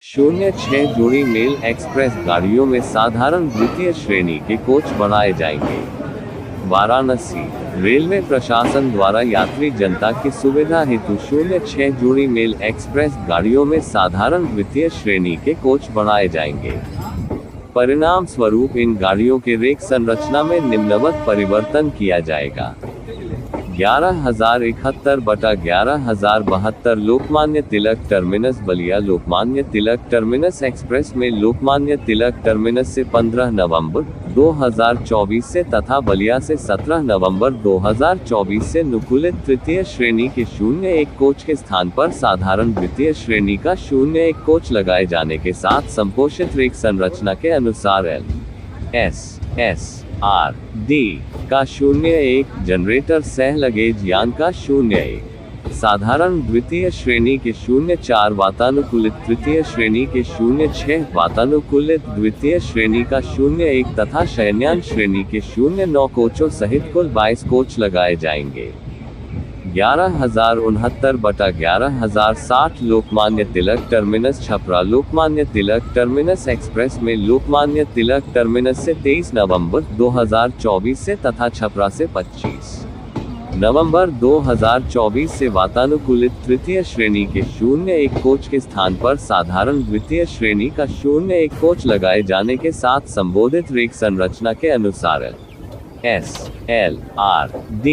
शून्य छह जोड़ी मेल एक्सप्रेस गाड़ियों में साधारण द्वितीय श्रेणी के कोच बढ़ाए जाएंगे। वाराणसी रेलवे प्रशासन द्वारा यात्री जनता की सुविधा हेतु शून्य छह जोड़ी मेल एक्सप्रेस गाड़ियों में साधारण द्वितीय श्रेणी के कोच बढ़ाए जाएंगे। परिणाम स्वरूप इन गाड़ियों के रेक संरचना में निम्नवत परिवर्तन किया जाएगा। 11,071/11,072 Lokmanya Tilak terminus Ballia Lokmanya Tilak terminus express में लोकमान्य तिलक टर्मिनस से 15 नवंबर 2024 से तथा बलिया से 17 नवंबर 2024 से नुकुलित तृतीय श्रेणी के 01 कोच के स्थान पर साधारण द्वितीय श्रेणी का 01 कोच लगाए जाने के साथ संपोषित रेक संरचना के अनुसार LSSRD का 01 जनरेटर सह लगेज यान का 01 साधारण द्वितीय श्रेणी के 04 वातानुकूलित तृतीय श्रेणी के 06 वातानुकूलित द्वितीय श्रेणी का 01 तथा शयनयान श्रेणी के 09 कोचों सहित कुल 22 कोच लगाए जाएंगे। 11,069/11,060 Lokmanya Tilak terminus Chhapra Lokmanya Tilak terminus express में लोकमान्य तिलक टर्मिनस से 23 नवंबर 2024 से तथा छपरा से 25 नवंबर 2024 से वातानुकूलित तृतीय श्रेणी के 01 कोच के स्थान पर साधारण द्वितीय श्रेणी का 01 कोच लगाए जाने के साथ संबोधित रेक संरचना के अनुसार SLRD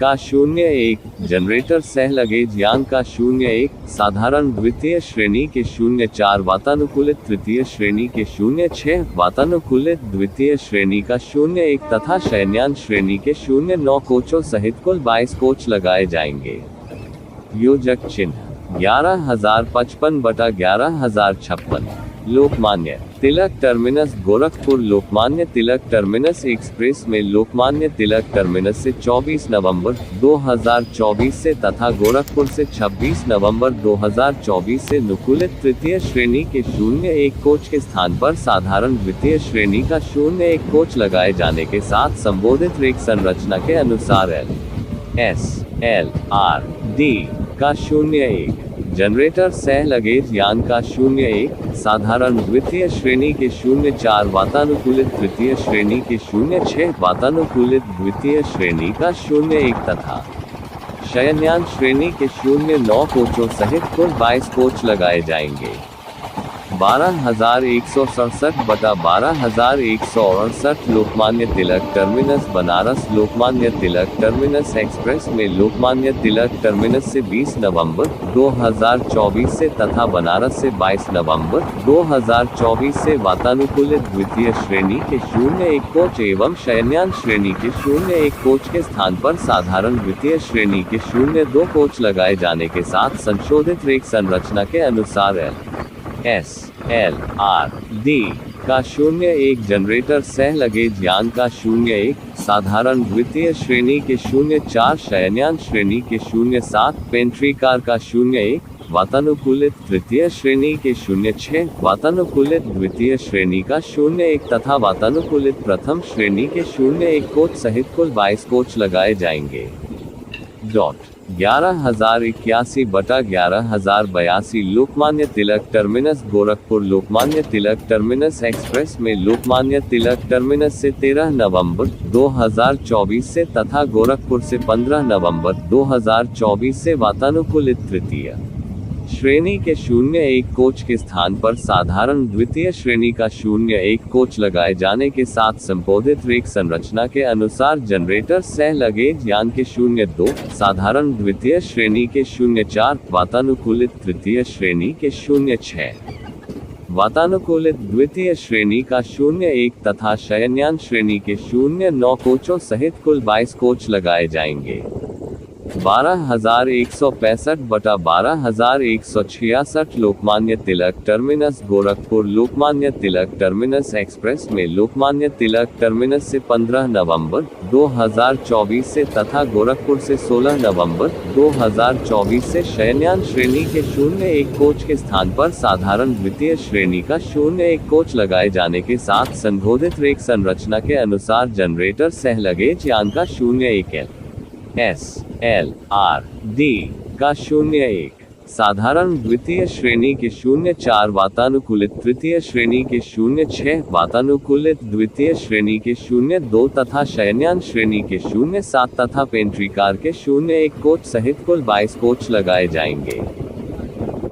का 01 जनरेटर सह लगेज यान का 01 साधारण द्वितीय श्रेणी के 04 वातानुकूलित तृतीय श्रेणी के 06 वातानुकूलित द्वितीय श्रेणी का 01 तथा शयनयान श्रेणी के 09 कोचों सहित कुल 22 कोच लगाए जाएंगे। योजक चिन्ह 11,055/11,056 Lokmanya Tilak terminus Gorakhpur Lokmanya Tilak terminus express में लोकमान्य तिलक टर्मिनस से 24 नवंबर 2024 से तथा गोरखपुर से 26 नवंबर 2024 से नुकुलित तृतीय श्रेणी के 01 कोच के स्थान पर साधारण द्वितीय श्रेणी का 01 कोच लगाए जाने के साथ संबोधित रेक संरचना के अनुसार LSLRD का 01 जनरेटर सह लगेज यान का 01 साधारण द्वितीय श्रेणी के 04 वातानुकूलित तृतीय श्रेणी के 06 वातानुकूलित द्वितीय श्रेणी का 01 तथा शयनयान श्रेणी के 09 कोचों सहित कुल 22 कोच लगाए जाएंगे। 12,167/12,168 Lokmanya Tilak terminus Banaras Lokmanya Tilak terminus express में लोकमान्य तिलक टर्मिनस से 20 नवंबर 2024 से तथा बनारस से 22 नवंबर 2024 से वातानुकूलित द्वितीय श्रेणी के 01 कोच एवं शयनयान श्रेणी के 01 कोच के स्थान पर साधारण द्वितीय श्रेणी के 02 कोच लगाए जाने के साथ संशोधित रेक संरचना के अनुसार SLRD का 01 जनरेटर सह लगेज यान का 01 साधारण द्वितीय श्रेणी के 04 शयनयान श्रेणी के 07 पेंट्री कार का 01 वातानुकूलित तृतीय श्रेणी के 06 वातानुकूलित द्वितीय श्रेणी का 01 तथा वातानुकूलित प्रथम श्रेणी के 01 कोच सहित कुल 22 कोच लगाए जाएंगे। 11,081/11,082 Lokmanya Tilak terminus Gorakhpur Lokmanya Tilak terminus express में लोकमान्य तिलक टर्मिनस से 13 नवंबर 2024 से तथा गोरखपुर से 15 नवंबर 2024 से वातानुकूलित तृतीय श्रेणी के 01 कोच के स्थान पर साधारण द्वितीय श्रेणी का 01 कोच लगाए जाने के साथ संबोधित रेक संरचना के अनुसार जनरेटर सह लगेज यान के 02 साधारण द्वितीय श्रेणी के 04 वातानुकूलित तृतीय श्रेणी के 06 वातानुकूलित द्वितीय श्रेणी का 01 तथा शयनयान श्रेणी के 09 कोचों सहित कुल 22 कोच लगाए जाएंगे। 12,165/12,166 Lokmanya Tilak terminus Gorakhpur Lokmanya Tilak terminus express में लोकमान्य तिलक टर्मिनस से 15 नवंबर 2024 से तथा गोरखपुर से 16 नवंबर 2024 से शयनयान श्रेणी के 01 कोच के स्थान पर साधारण द्वितीय श्रेणी का 01 कोच लगाए जाने के साथ संबोधित रेक संरचना के अनुसार जनरेटर सह लगेज यान का 01 SLRD का 01 साधारण द्वितीय श्रेणी के 04 वातानुकूलित, तृतीय श्रेणी के 06 वातानुकूलित, द्वितीय श्रेणी के 02 तथा शयनयान श्रेणी के 07 तथा पेंट्री कार के 01 कोच सहित कुल 22 कोच लगाए जाएंगे।